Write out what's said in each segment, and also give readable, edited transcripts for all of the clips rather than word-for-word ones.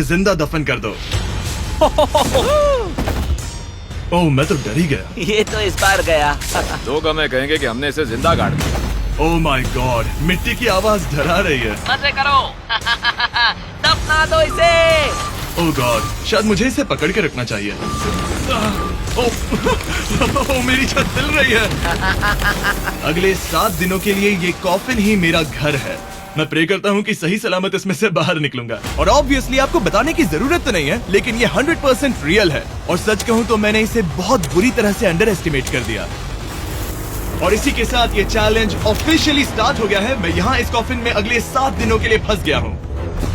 जिंदा दफन कर दो। ओह, मैं तो डर ही गया। ये तो इस बार गया। लोग हमें कहेंगे कि हमने इसे जिंदा गाड़ दिया। ओह माय गॉड, मिट्टी की आवाज डरा रही है। मजे करो। दफना दो इसे। ओह गॉड, शायद मुझे इसे पकड़ के रखना चाहिए। ओह, मेरी छत हिल रही है। अगले 7 दिनों के लिए ये कॉफिन ही मेरा घर है। मैं प्रे करता हूँ कि सही सलामत इसमें से बाहर निकलूंगा। और ऑब्वियसली आपको बताने की जरूरत तो नहीं है, लेकिन ये 100% रियल है। और सच कहूँ तो मैंने इसे बहुत बुरी तरह से अंडर एस्टिमेट कर दिया। और इसी के साथ ये चैलेंज ऑफिशियली स्टार्ट हो गया है। मैं यहाँ इस कॉफिन में अगले 7 दिनों के लिए फंस गया हूँ।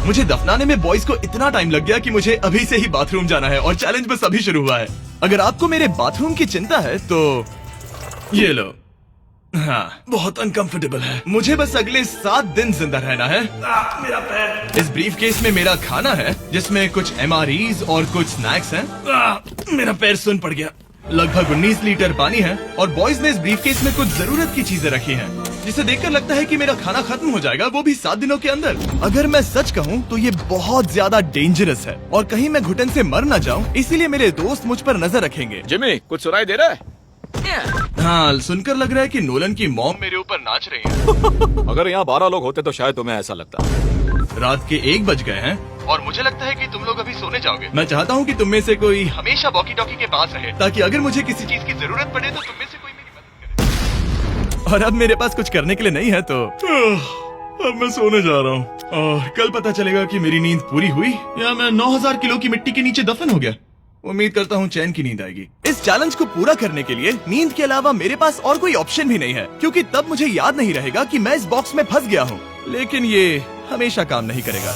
मुझे दफनाने में बॉयज को इतना टाइम लग गया कि मुझे अभी से ही बाथरूम जाना है और चैलेंज बस अभी शुरू हुआ है। अगर आपको मेरे बाथरूम की चिंता है तो ये लो। हाँ, बहुत अनकंफर्टेबल है। मुझे बस अगले 7 दिन जिंदा रहना है। मेरा पैर। इस ब्रीफ केस में मेरा खाना है, जिसमें कुछ MREs और कुछ स्नैक्स हैं। मेरा पैर सुन पड़ गया। लगभग 19 लीटर पानी है और बॉयज ने इस ब्रीफ केस में कुछ जरूरत की चीजें रखी हैं, जिसे देखकर लगता है कि मेरा खाना खत्म हो जाएगा, वो भी 7 दिनों के अंदर। अगर मैं सच कहूँ तो ये बहुत ज्यादा डेंजरस है और कहीं मैं घुटन से मर न जाऊँ, इसीलिए मेरे दोस्त मुझ पर नजर रखेंगे। जिमी, कुछ सुनाई दे रहा है? हाँ, सुनकर लग रहा है कि नोलन की मॉम मेरे ऊपर नाच रही है। अगर यहाँ 12 लोग होते तो शायद तुम्हें ऐसा लगता। रात के 1 बज गए हैं और मुझे लगता है कि तुम लोग अभी सोने जाओगे। मैं चाहता हूँ कि तुम में से कोई हमेशा वॉकी टॉकी के पास रहे, ताकि अगर मुझे किसी चीज की जरूरत पड़े तो तुम में से कोई मेरी मदद करे। और अब मेरे पास कुछ करने के लिए नहीं है तो अब मैं सोने जा रहा हूँ। और कल पता चलेगा कि मेरी नींद पूरी हुई या मैं 9000 किलो की मिट्टी के नीचे दफन हो गया। उम्मीद करता हूँ चैन की नींद आएगी। इस चैलेंज को पूरा करने के लिए नींद के अलावा मेरे पास और कोई ऑप्शन भी नहीं है, क्योंकि तब मुझे याद नहीं रहेगा कि मैं इस बॉक्स में फंस गया हूँ। लेकिन ये हमेशा काम नहीं करेगा।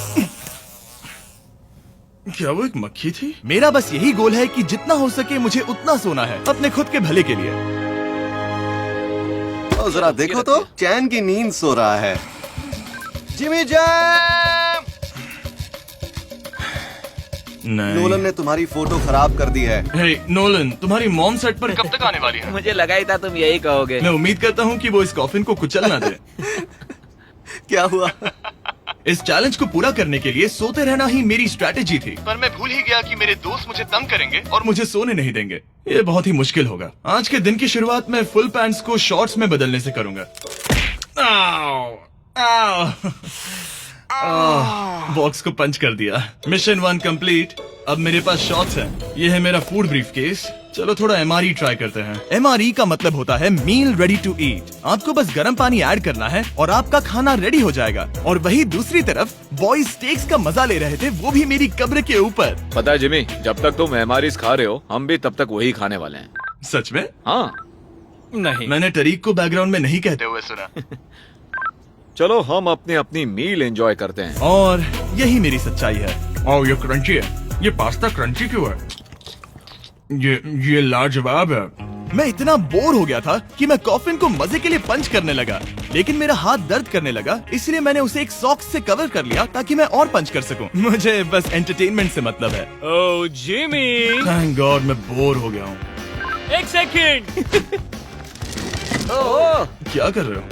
क्या वो एक मक्खी थी? मेरा बस यही गोल है कि जितना हो सके मुझे उतना सोना है, अपने खुद के भले के लिए। तो जरा देखो तो, चैन की नींद सो रहा है। Jimmy jam! नोलन ने तुम्हारी फोटो खराब कर दी है। हे नोलन, तुम्हारी मॉम सेट पर कब तक आने वाली है? मुझे लगा ही था तुम यही कहोगे। मैं उम्मीद करता हूँ कि वो इस कॉफिन को कुचल ना दे। क्या हुआ? इस चैलेंज को पूरा करने के लिए सोते रहना ही मेरी स्ट्रैटेजी थी, पर मैं भूल ही गया कि मेरे दोस्त मुझे तंग करेंगे और मुझे सोने नहीं देंगे। ये बहुत ही मुश्किल होगा। आज के दिन की शुरुआत मैं फुल पैंट्स को शॉर्ट्स में बदलने से करूंगा। बॉक्स को पंच कर दिया। Mission 1 complete. अब मेरे पास शॉर्ट्स हैं। ये है मेरा फूड ब्रीफ केस। चलो थोड़ा MRE ट्राई करते हैं। MRE का मतलब होता है मील रेडी टू ईट। आपको बस गर्म पानी ऐड करना है और आपका खाना रेडी हो जाएगा। और वही दूसरी तरफ बॉयज स्टेक्स का मजा ले रहे थे, वो भी मेरी कब्र के ऊपर। पता है जिमी, जब तक तुम MREs खा रहे हो, हम भी तब तक वही खाने वाले हैं। सच में? हाँ। नहीं, मैंने टरीक को बैकग्राउंड में नहीं कहते हुए सुना। चलो हम अपनी अपनी मील एंजॉय करते हैं। और यही मेरी सच्चाई है। ओह, ये क्रंची है। ये पास्ता क्रंची क्यों है? ये लाजवाब है। मैं इतना बोर हो गया था कि मैं कॉफिन को मजे के लिए पंच करने लगा, लेकिन मेरा हाथ दर्द करने लगा, इसलिए मैंने उसे एक सॉक्स से कवर कर लिया ताकि मैं और पंच कर सकूं। मुझे बस एंटरटेनमेंट से मतलब है। ओह जिमी, थैंक गॉड मैं बोर हो गया हूँ। 1 सेकंड। क्या कर रहे हो?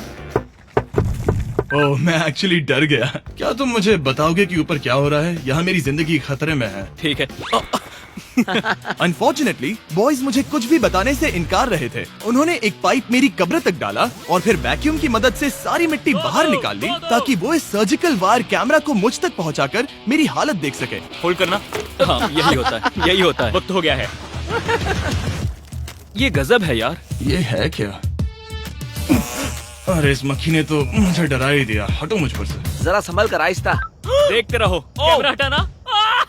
ओह, मैं एक्चुअली डर गया। क्या तुम मुझे बताओगे कि ऊपर क्या हो रहा है? यहाँ मेरी जिंदगी खतरे में है। ठीक है। अनफॉर्चुनेटली बॉयज मुझे कुछ भी बताने से इनकार रहे थे। उन्होंने एक पाइप मेरी कब्र तक डाला और फिर वैक्यूम की मदद से सारी मिट्टी बाहर निकाल ली, ताकि वो इस सर्जिकल वायर कैमरा को मुझ तक पहुंचाकर मेरी हालत देख सके। होल्ड करना। हाँ, यही होता है, यही होता है। वक्त हो गया है। ये गजब है यार। ये है क्या? अरे इस मक्खी ने तो मुझे डरा ही दिया। हटो मुझ पर से। जरा संभल कर आहिस्ता। देखते रहो। कैमरा हटाना।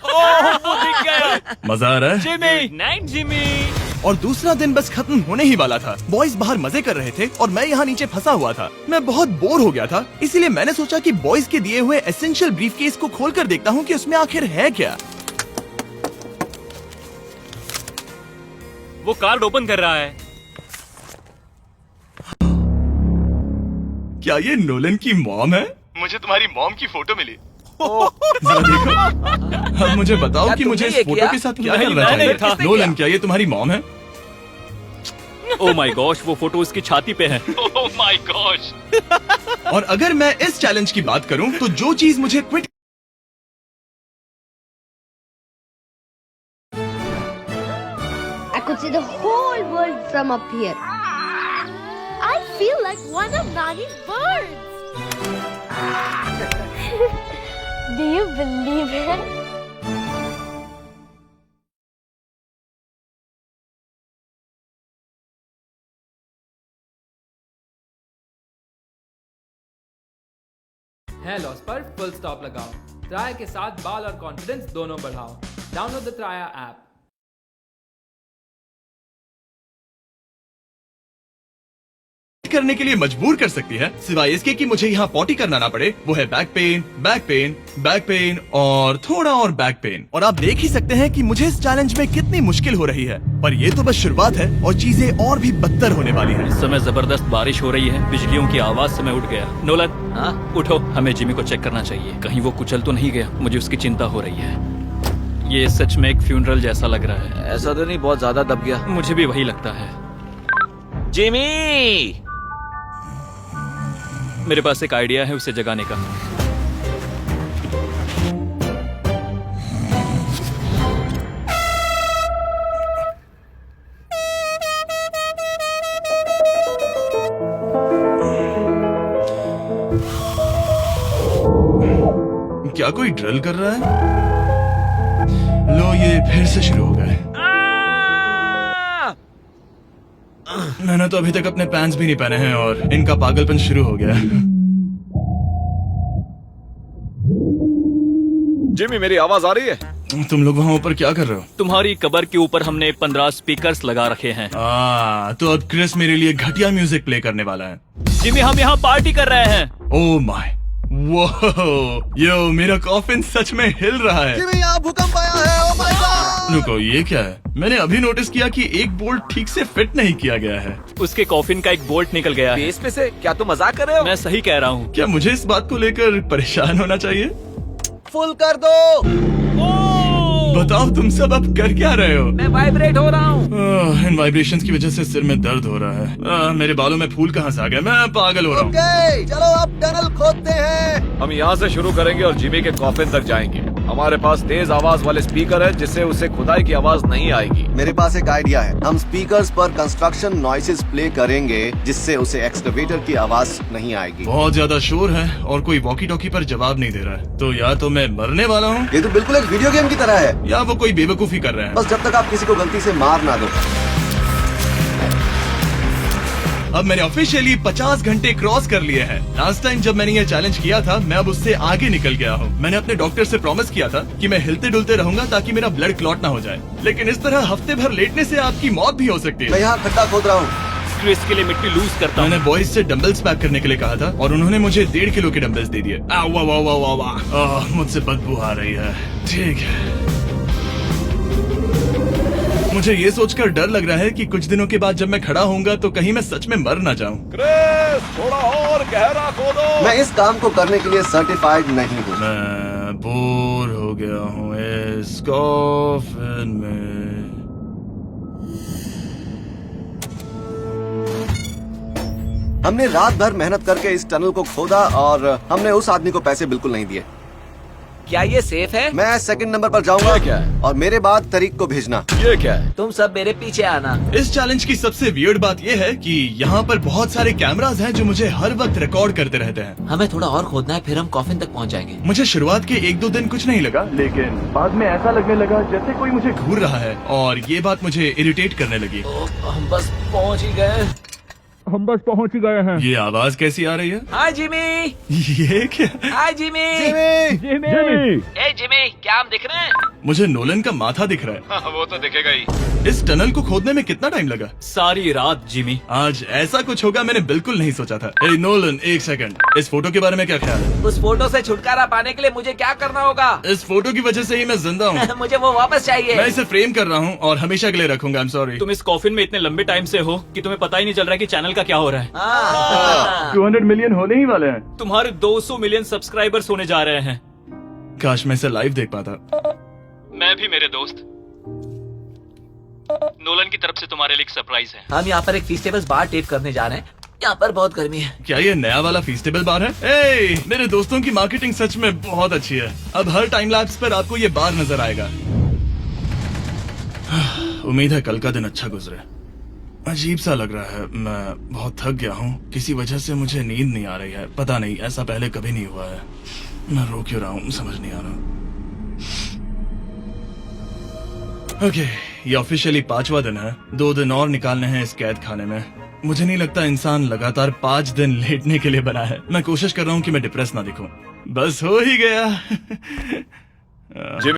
वो दिख गया। मजा आ रहा है? Jimmy, night Jimmy. और दूसरा दिन बस खत्म होने ही वाला था। बॉयज बाहर मजे कर रहे थे और मैं यहाँ नीचे फंसा हुआ था। मैं बहुत बोर हो गया था, इसीलिए मैंने सोचा कि बॉयज के दिए हुए एसेंशियल ब्रीफ केस को खोलकर देखता हूँ कि उसमें आखिर है क्या। वो कार्ड ओपन कर रहा है। क्या ये नोलन की मॉम है? मुझे तुम्हारी मॉम की फोटो मिली। जरा देखो। अब मुझे बताओ क्या कि मुझे इस तुमने ये फोटो किया? के साथ क्या नहीं, करना मैंने चाहिए? था। नोलन, क्या ये तुम्हारी मॉम है? ओह माय गॉश, वो फोटो उसकी छाती पे है। Oh my gosh. और अगर मैं इस चैलेंज की बात करूं तो जो चीज मुझे quit I could see the whole world from up here. I feel like one of Nani's birds. Do you believe it? है लॉस पर फुल स्टॉप लगाओ। त्राया के साथ बाल और कॉन्फिडेंस दोनों बढ़ाओ। Download the त्राया app. करने के लिए मजबूर कर सकती है, सिवाय इसके कि मुझे यहाँ पॉटी करना ना पड़े। वो है back pain, back pain, back pain और थोड़ा और बैक पेन। और आप देख ही सकते हैं कि मुझे इस चैलेंज में कितनी मुश्किल हो रही है। पर ये तो बस शुरुआत है और चीजें और भी बदतर होने वाली हैं। इस समय जबरदस्त बारिश हो रही है, बिजलियों की आवाज से मैं उठ गया। नोलन, हाँ? उठो, हमें जिमी को चेक करना चाहिए। कहीं वो कुचल तो नहीं गया, मुझे उसकी चिंता हो रही है। ये सच में एक फ्यूनरल जैसा लग रहा है। ऐसा तो नहीं बहुत ज्यादा दब गया? मुझे भी वही लगता है। जिमी! मेरे पास एक आइडिया है उसे जगाने का। क्या कोई ड्रिल कर रहा है? लो, ये फिर से शुरू हो गए। मैंने तो अभी तक अपने पैंट्स भी नहीं पहने हैं और इनका पागलपन शुरू हो गया। जिमी, मेरी आवाज आ रही है? तुम लोग वहाँ ऊपर क्या कर रहे हो? तुम्हारी कबर के ऊपर हमने 15 स्पीकर्स लगा रखे हैं। तो अब क्रिस मेरे लिए घटिया म्यूजिक प्ले करने वाला है। जिमी, हम यहाँ पार्टी कर रहे हैं। ओह माय, वो यो, मेरा कॉफिन सच में हिल रहा है। जिमी, यहाँ भूकंप आया है। Oh my God! रुको, ये क्या है? मैंने अभी नोटिस किया कि एक बोल्ट ठीक से फिट नहीं किया गया है। उसके कॉफिन का एक बोल्ट निकल गया है। बेस में से? क्या तुम मजाक कर रहे हो? मैं सही कह रहा हूँ। क्या मुझे इस बात को लेकर परेशान होना चाहिए? फुल कर दो। बताओ, तुम सब अब कर क्या रहे हो? मैं वाइब्रेट हो रहा हूँ। इन वाइब्रेशंस की वजह से सिर में दर्द हो रहा है। मेरे बालों में फूल कहाँ से आ गए? मैं पागल हो रहा हूँ। ओके, चलो अब टनल खोदते हैं। हम यहाँ से शुरू करेंगे और जिमी के कॉफिन तक जाएंगे। हमारे पास तेज आवाज वाले स्पीकर है जिससे उसे खुदाई की आवाज नहीं आएगी। मेरे पास एक आइडिया है। हम स्पीकर्स पर कंस्ट्रक्शन नॉइसेस प्ले करेंगे जिससे उसे एक्सकवेटर की आवाज नहीं आएगी। बहुत ज्यादा शोर है और कोई वॉकी टॉकी पर जवाब नहीं दे रहा है। तो या तो मैं मरने वाला हूँ ये तो बिल्कुल एक वीडियो गेम की तरह है। या वो कोई बेवकूफी कर रहे हैं। बस जब तक आप किसी को गलती से मार ना दो। अब मैंने ऑफिशियली 50 घंटे क्रॉस कर लिए हैं। लास्ट टाइम जब मैंने ये चैलेंज किया था, मैं अब उससे आगे निकल गया हूँ। मैंने अपने डॉक्टर से प्रॉमिस किया था कि मैं हिलते डुलते रहूंगा ताकि मेरा ब्लड क्लॉट ना हो जाए। लेकिन इस तरह हफ्ते भर लेटने से आपकी मौत भी हो सकती मैं है। यहाँ खड्डा खोद रहा हूँ। क्रिस के लिए मिट्टी लूज करता हूँ। मैंने बॉयज से डंबल्स पैक करने के लिए कहा था और उन्होंने मुझे 1.5 किलो के डंबल्स दे दिए। वाह वाह वाह वाह वाह, मुझसे बदबू आ रही है। ठीक है, मुझे ये सोचकर डर लग रहा है कि कुछ दिनों के बाद जब मैं खड़ा होऊंगा तो कहीं मैं सच में मर ना जाऊं। क्रिस, थोड़ा और गहरा खोदो। मैं इस काम को करने के लिए सर्टिफाइड नहीं हूँ। मैं बोर हो गया हूँ इस कॉफिन में। हमने रात भर मेहनत करके इस टनल को खोदा और हमने उस आदमी को पैसे बिल्कुल नहीं दिए। क्या ये सेफ है? मैं सेकंड नंबर पर जाऊंगा। ये क्या है? और मेरे बाद तरीक को भेजना। ये क्या है? तुम सब मेरे पीछे आना। इस चैलेंज की सबसे वियर्ड बात यह है कि यहाँ पर बहुत सारे कैमरास हैं जो मुझे हर वक्त रिकॉर्ड करते रहते हैं। हमें थोड़ा और खोदना है, फिर हम कॉफिन तक पहुँच जाएंगे। मुझे शुरुआत के 1-2 दिन कुछ नहीं लगा, लेकिन बाद में ऐसा लगने लगा जैसे कोई मुझे घूर रहा है और ये बात मुझे इरिटेट करने लगी। हम बस पहुँच ही गए। ये आवाज कैसी आ रही है? हाय जिमी। ये क्या? हाय जिमी। ए जिमी, क्या हम दिख रहे हैं? मुझे नोलन का माथा दिख रहा है। हाँ, वो तो दिखेगा ही। इस टनल को खोदने में कितना टाइम लगा? सारी रात जिमी। आज ऐसा कुछ होगा मैंने बिल्कुल नहीं सोचा था। ए नोलन, एक सेकंड, इस फोटो के बारे में क्या ख्याल है? उस फोटो से छुटकारा पाने के लिए मुझे क्या करना होगा? इस फोटो की वजह से ही मैं जिंदा हूँ। मुझे वो वापस चाहिए। मैं इसे फ्रेम कर रहा हूँ और हमेशा के लिए रखूंगा। I'm sorry। तुम इस कॉफिन में इतने लंबे टाइम से हो कि तुम्हें पता ही नहीं चल रहा है कि चैनल का क्या हो रहा है। 200 मिलियन होने ही वाले हैं। तुम्हारे 200 मिलियन सब्सक्राइबर्स होने जा रहे हैं। काश मैं इसे लाइव देख पाता। मैं भी मेरे दोस्त। नोलन की तरफ से तुम्हारे लिए एक सरप्राइज है। हम यहाँ पर एक फीस्टेबल्स बार टेप करने जा रहे हैं। यहाँ पर बहुत गर्मी है। क्या ये नया वाला फीस्टेबल बार है? ए, मेरे दोस्तों की मार्केटिंग सच में बहुत अच्छी है। अब हर टाइम लैप्स पर आपको ये बार नजर आएगा। उम्मीद है कल का दिन अच्छा गुजरे। अजीब सा लग रहा है, मैं बहुत थक गया हूँ। किसी वजह से मुझे नींद नहीं आ रही है। पता नहीं, ऐसा पहले कभी नहीं हुआ है। मैं रो क्यों रहा हूँ समझ नहीं आ रहा। ओके, ये ऑफिशियली 5वां दिन है। 2 दिन और निकालने हैं इस कैद खाने में। मुझे नहीं लगता इंसान लगातार 5 दिन लेटने के लिए बना है। मैं कोशिश कर रहा हूँ कि मैं डिप्रेस ना दिखूं। बस हो ही गया। जिमी,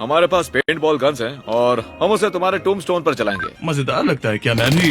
हमारे पास पेंट बॉल गन्स हैं और हम उसे तुम्हारे टूमस्टोन पर चलाएंगे। मजेदार लगता है। क्या मैं भी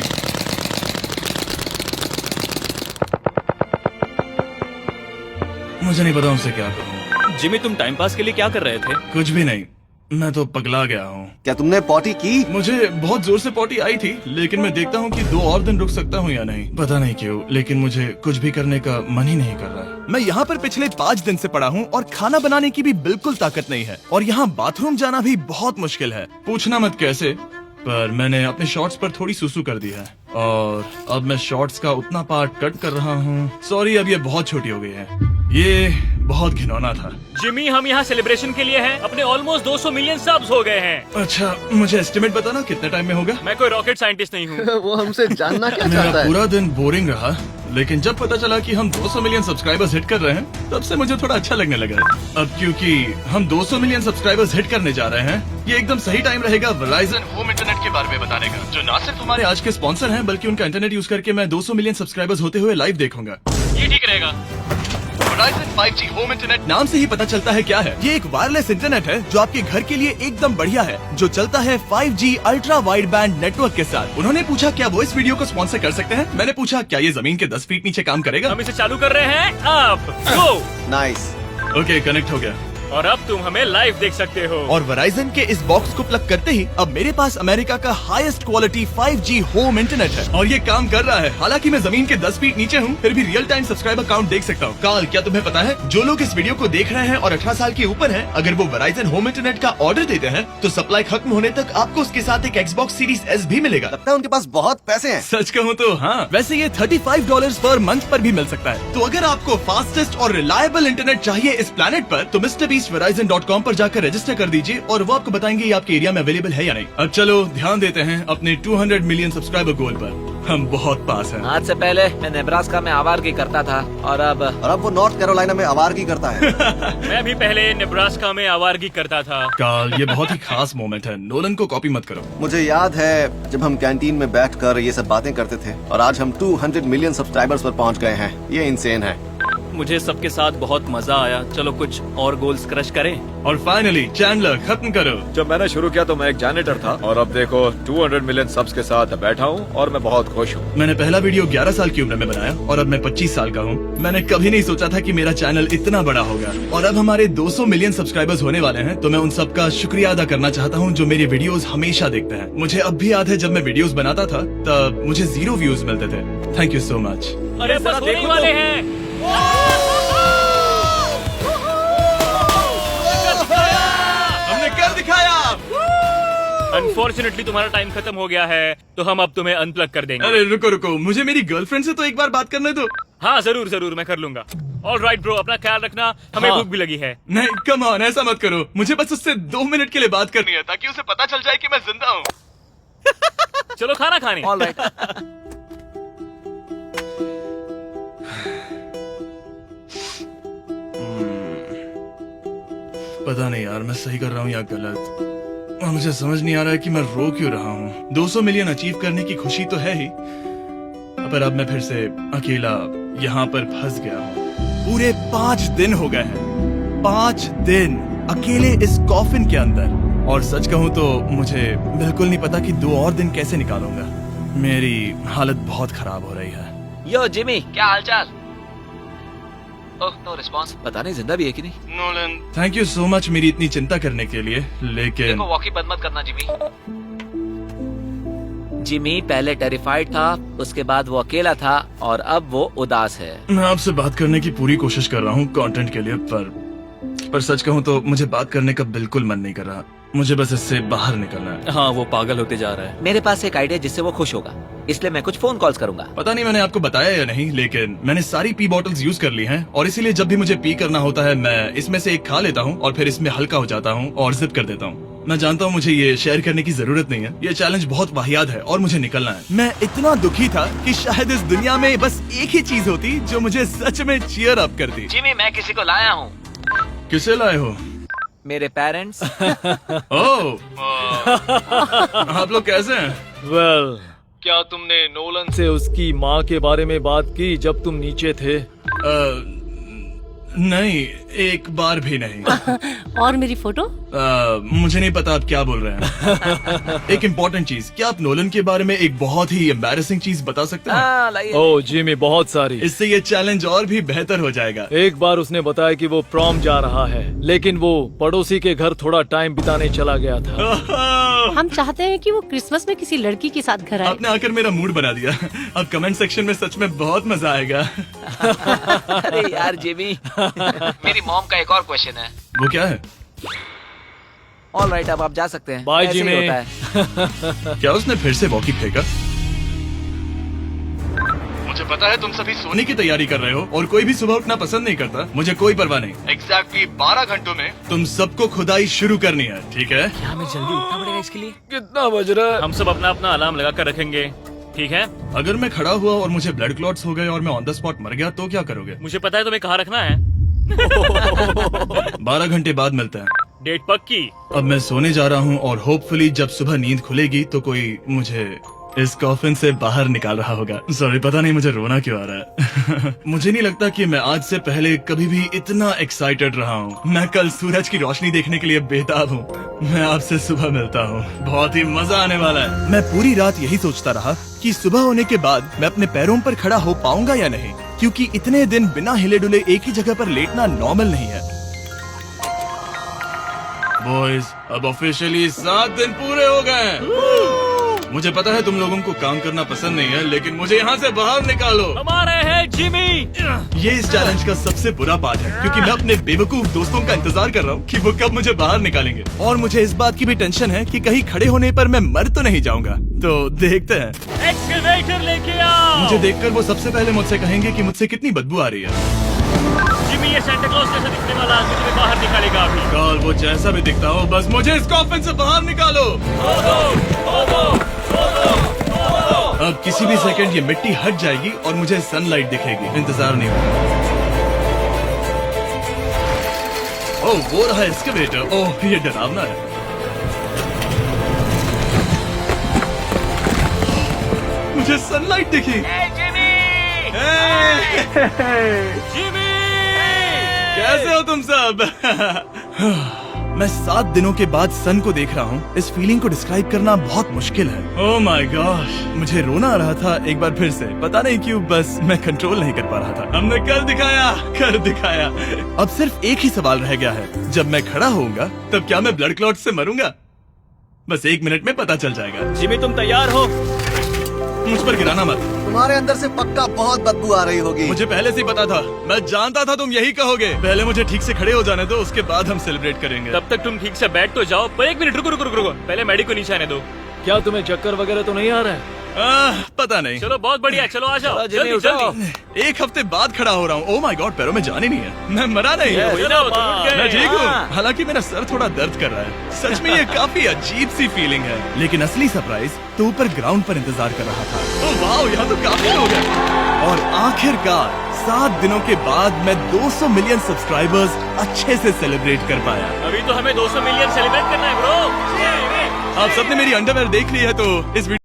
मुझे नहीं पता उनसे क्या कहूँ। जिमी, तुम टाइम पास के लिए क्या कर रहे थे? कुछ भी नहीं, मैं तो पगला गया हूँ। क्या तुमने पॉटी की? मुझे बहुत जोर से पॉटी आई थी, लेकिन मैं देखता हूँ कि 2 और दिन रुक सकता हूँ या नहीं। पता नहीं क्यों, लेकिन मुझे कुछ भी करने का मन ही नहीं कर रहा। मैं यहाँ पर पिछले 5 दिन से पड़ा हूँ और खाना बनाने की भी बिल्कुल ताकत नहीं है। और यहाँ बाथरूम जाना भी बहुत मुश्किल है। पूछना मत कैसे, पर मैंने अपने शॉर्ट्स पर थोड़ी सुसु कर दी है और अब मैं शॉर्ट्स का उतना पार्ट कट कर रहा हूँ। सॉरी, अब ये बहुत छोटी हो गई है। ये बहुत घिनौना था। जिमी, हम यहाँ सेलिब्रेशन के लिए हैं। अपने ऑलमोस्ट 200 मिलियन सब्स हो गए हैं। अच्छा, मुझे एस्टिमेट बताना कितने टाइम में होगा? मैं कोई रॉकेट साइंटिस्ट नहीं हूँ। वो हमसे जानना क्या मेरा चाहता है? पूरा दिन बोरिंग रहा, लेकिन जब पता चला कि हम 200 मिलियन सब्सक्राइबर्स हिट कर रहे हैं, तब से मुझे थोड़ा अच्छा लगने लगा। अब क्योंकि हम 200 मिलियन सब्सक्राइबर्स हिट करने जा रहे हैं, ये एकदम सही टाइम रहेगा वेराइजन होम इंटरनेट के बारे में बताने का, जो ना सिर्फ हमारे आज के स्पॉन्सर हैं, बल्कि उनका इंटरनेट यूज करके मैं 200 मिलियन सब्सक्राइबर्स होते हुए लाइव देखूंगा। ये ठीक रहेगा। वेराइजन 5G होम इंटरनेट नाम से ही पता चलता है क्या है। ये एक वायरलेस इंटरनेट है जो आपके घर के लिए एकदम बढ़िया है, जो चलता है 5G ultra wide band network के साथ। उन्होंने पूछा क्या वो इस वीडियो को स्पॉन्सर कर सकते हैं। मैंने पूछा क्या ये जमीन के 10 फीट नीचे काम करेगा। हम इसे चालू कर रहे हैं अब। गो। नाइस। ओके, कनेक्ट हो गया। और अब तुम हमें लाइव देख सकते हो। और वेराइजन के इस बॉक्स को प्लग करते ही अब मेरे पास अमेरिका का highest quality 5G home internet है और ये काम कर रहा है। हालांकि मैं जमीन के 10 फीट नीचे हूँ, फिर भी रियल टाइम सब्सक्राइबर काउंट देख सकता हूँ। कार्ल, क्या तुम्हें पता है जो लोग इस वीडियो को देख रहे हैं और 18 साल के ऊपर हैं, अगर वो वेराइजन होम इंटरनेट का ऑर्डर देते हैं तो सप्लाई खत्म होने तक आपको उसके साथ एक Xbox Series S भी मिलेगा। लगता है उनके पास बहुत पैसे हैं। सच कहूँ तो हाँ। वैसे ये $35 पर मंथ पर भी मिल सकता है। तो अगर आपको फास्टेस्ट और रिलायबल इंटरनेट चाहिए इस प्लेनेट पर, तो MrBeastVerizon.com पर जाकर रजिस्टर कर दीजिए और वो आपको बताएंगे ये आपके एरिया में अवेलेबल है या नहीं। अब चलो ध्यान देते हैं अपने 200 मिलियन सब्सक्राइबर गोल पर। हम बहुत पास हैं। आज से पहले मैं नेब्रास्का में आवारगी करता था और अब वो नॉर्थ कैरोलिना में आवारगी करता है। मैं भी पहले नेब्रास्का में आवारगी करता था। कार्ल, ये बहुत ही खास मोमेंट है। नोलन को कॉपी मत करो। मुझे याद है जब हम कैंटीन में बैठकर ये सब बातें करते थे और आज हम 200 मिलियन सब्सक्राइबर्स पर पहुंच गए हैं। ये इंसेन है। मुझे सबके साथ बहुत मजा आया। चलो कुछ और गोल्स क्रश करें। और फाइनली चैंडलर, खत्म करो। जब मैंने शुरू किया तो मैं एक जैनिटर था और अब देखो 200 मिलियन सब्स के साथ बैठा हूँ और मैं बहुत खुश हूँ। मैंने पहला वीडियो 11 साल की उम्र में बनाया और अब मैं 25 साल का हूँ। मैंने कभी नहीं सोचा था कि मेरा चैनल इतना बड़ा होगा और अब हमारे 200 मिलियन सब्सक्राइबर्स होने वाले हैं। तो मैं उन सबका शुक्रिया अदा करना चाहता हूँ जो मेरी वीडियोस हमेशा देखते हैं। मुझे अब भी याद है जब मैं वीडियोस बनाता था तब मुझे 0 व्यूज मिलते थे। Thank you so much. अरे बस होने वाले हैं। हमने कर दिखाया। अनफॉर्चुनेटली तुम्हारा टाइम खत्म हो गया है, तो हम अब तुम्हें अनप्लग कर देंगे। अरे रुको रुको, मुझे मेरी गर्लफ्रेंड से तो एक बार बात करने दो। हाँ जरूर जरूर, मैं कर लूंगा। ऑलराइट ब्रो, अपना ख्याल रखना। हमें भूख भी लगी है। नहीं, कम ऑन, ऐसा मत करो। मुझे बस उससे 2 मिनट के लिए बात करनी है ताकि उसे पता चल जाए कि मैं जिंदा हूँ। चलो खाना खाने। ऑलराइट। पता नहीं यार, मैं सही कर रहा हूँ या गलत। और मुझे समझ नहीं आ रहा है कि मैं रो क्यों रहा हूँ। 200 मिलियन अचीव करने की खुशी तो है ही, पर अब मैं फिर से अकेला यहाँ पर फंस गया हूँ। पूरे 5 दिन हो गए हैं। 5 दिन अकेले इस कॉफिन के अंदर। और सच कहूँ तो मुझे बिल्कुल नहीं पता कि 2 और दिन कैसे निकालूंगा। मेरी हालत बहुत खराब हो रही है। यो जिमी, क्या हालचाल? ओह, नो रिस्पांस। पता नहीं जिंदा भी है कि नहीं। Nolan, thank you so much मेरी इतनी चिंता करने के लिए, लेकिन देखो वॉकी बंद मत करना जिमी। जिमी पहले टेरिफाइड था, उसके बाद वो अकेला था और अब वो उदास है। मैं आपसे बात करने की पूरी कोशिश कर रहा हूँ कंटेंट के लिए, पर पर सच कहूँ तो मुझे बात करने का बिल्कुल मन नहीं कर रहा। मुझे बस इससे बाहर निकलना है। हाँ, वो पागल होते जा रहा है। मेरे पास एक आइडिया जिससे वो खुश होगा, इसलिए मैं कुछ फोन कॉल्स करूंगा। पता नहीं मैंने आपको बताया या नहीं, लेकिन मैंने सारी पी बॉटल्स यूज कर ली हैं और इसीलिए जब भी मुझे पी करना होता है मैं इसमें से एक खा लेता हूँ और फिर इसमें हल्का हो जाता हूँ और जिप कर देता हूँ। मैं जानता हूँ मुझे ये शेयर करने की जरूरत नहीं है, ये चैलेंज बहुत वाहियात है और मुझे निकलना है। मैं इतना दुखी था कि शायद इस दुनिया में बस एक ही चीज होती जो मुझे सच में चीयर अप करती। जिमी, मैं किसी को लाया हूँ। किसे लाए हो? मेरे पेरेंट्स। ओह, आप लोग कैसे हैं? वेल, क्या तुमने नोलन से उसकी माँ के बारे में बात की जब तुम नीचे थे? नहीं, एक बार भी नहीं। और मेरी फोटो? मुझे नहीं पता आप क्या बोल रहे हैं। एक इम्पोर्टेंट चीज, क्या आप नोलन के बारे में एक बहुत ही एम्बैरेसिंग चीज बता सकते हैं? हाँ, लाइए। ओह जिमी, बहुत सारी। इससे ये चैलेंज और भी बेहतर हो जाएगा। एक बार उसने बताया कि वो प्रॉम जा रहा है, लेकिन वो पड़ोसी के घर थोड़ा टाइम बिताने चला गया था। हम चाहते हैं कि वो क्रिसमस में किसी लड़की के साथ घर आए। आपने आकर मेरा मूड बना दिया। अब कमेंट सेक्शन में सच में बहुत मजा आएगा। अरे यार जिमी, मेरी मॉम का एक और क्वेश्चन है। वो क्या है? ऑल राइट, अब आप जा सकते हैं। बाय ऐसे ही जिमी। होता है। क्या उसने फिर से वॉकी फेंका? मुझे पता है तुम सभी सोने की तैयारी कर रहे हो और कोई भी सुबह उठना पसंद नहीं करता। मुझे कोई परवाह नहीं। एग्जैक्टली 12 घंटों में तुम सबको खुदाई शुरू करनी है, ठीक है? क्या हमें जल्दी उठना पड़ेगा इसके लिए? कितना बज रहा है? हम सब अपना अपना अलार्म लगा कर रखेंगे, ठीक है? अगर मैं खड़ा हुआ और मुझे ब्लड क्लॉट्स हो गए और मैं ऑन द स्पॉट मर गया तो क्या करोगे? मुझे पता है तुम्हें कहाँ रखना है। 12 घंटे बाद मिलते हैं। डेट पक्की। अब मैं सोने जा रहा हूँ और होपफुली जब सुबह नींद खुलेगी तो कोई मुझे इस कॉफिन से बाहर निकाल रहा होगा। सॉरी, पता नहीं मुझे रोना क्यों आ रहा है। मुझे नहीं लगता कि मैं आज से पहले कभी भी इतना एक्साइटेड रहा हूँ। मैं कल सूरज की रोशनी देखने के लिए बेताब हूँ। मैं आपसे सुबह मिलता हूँ, बहुत ही मजा आने वाला है। मैं पूरी रात यही सोचता रहा कि सुबह होने के बाद मैं अपने पैरों पर खड़ा हो पाऊंगा या नहीं, क्योंकि इतने दिन बिना हिले डुले एक ही जगह पर लेटना नॉर्मल नहीं है। बॉयज, अब ऑफिशियली 7 दिन पूरे हो गए। मुझे पता है तुम लोगों को काम करना पसंद नहीं है, लेकिन मुझे यहाँ से बाहर निकालो। हम आ रहे हैं जिमी। ये इस चैलेंज का सबसे बुरा पार्ट है, क्योंकि मैं अपने बेवकूफ दोस्तों का इंतजार कर रहा हूँ कि वो कब मुझे बाहर निकालेंगे। और मुझे इस बात की भी टेंशन है कि कहीं खड़े होने पर मैं मर तो नहीं जाऊंगा। तो देखते हैं। एक्सकवेटर लेके आओ। मुझे देखकर वो सबसे पहले मुझसे कहेंगे कि मुझसे कितनी बदबू आ रही है। जिमी, ये सांता क्लॉज जैसा दिखने वाला आदमी तुम्हें बाहर निकालेगा अभी। काल, वो जैसा भी दिखता हो, बस मुझे इस कॉफिन से बाहर निकालो। अब किसी भी सेकंड ये मिट्टी हट जाएगी और मुझे सनलाइट दिखेगी। इंतजार नहीं होगा। ओह, वो रहा एक्सकवेटर। ओह, ये डरावना है। मुझे सनलाइट दिखी। जिमी, जिमी, कैसे हो तुम सब? मैं 7 दिनों के बाद सन को देख रहा हूँ। इस फीलिंग को डिस्क्राइब करना बहुत मुश्किल है। ओह माय गॉश, मुझे रोना आ रहा था एक बार फिर से। पता नहीं क्यों, बस मैं कंट्रोल नहीं कर पा रहा था। हमने कर दिखाया। अब सिर्फ एक ही सवाल रह गया है, जब मैं खड़ा होऊंगा तब क्या मैं ब्लड क्लॉट से मरूंगा? बस 1 मिनट में पता चल जाएगा। जिमी, तुम तैयार हो? मुझ पर गिराना मत। तुम्हारे अंदर से पक्का बहुत बदबू आ रही होगी। मुझे पहले से ही पता था। मैं जानता था तुम यही कहोगे। पहले मुझे ठीक से खड़े हो जाने दो, उसके बाद हम सेलिब्रेट करेंगे। तब तक तुम ठीक से बैठ तो जाओ। पर 1 मिनट रुको। पहले मैडी को नीचे आने दो। क्या तुम्हें चक्कर वगैरह तो नहीं आ रहा है? पता नहीं। चलो, बहुत बढ़िया। चलो आ जाओ, जिमी, जल्दी उठाओ। जल्दी। 1 हफ्ते बाद खड़ा हो रहा हूँ। ओह माय गॉड, पैरों में जान ही नहीं है। मैं मरा नहीं। वही ना, तुम उठ गए। मैं ठीक हूँ। हाँ। हालांकि मेरा सर थोड़ा दर्द कर रहा है। सच में ये काफी अजीब सी फीलिंग है। लेकिन असली सरप्राइज तो ऊपर ग्राउंड पर इंतजार कर रहा था। ओह वाह, यहाँ तो काफी लोग हैं। और आखिरकार 7 दिनों के बाद मैं 200 मिलियन सब्सक्राइबर्स अच्छे से सेलिब्रेट कर पाया। अभी तो हमें 200 मिलियन सेलिब्रेट करना है ब्रो। आप सबने मेरी अंडरवेयर देख ली है, तो इस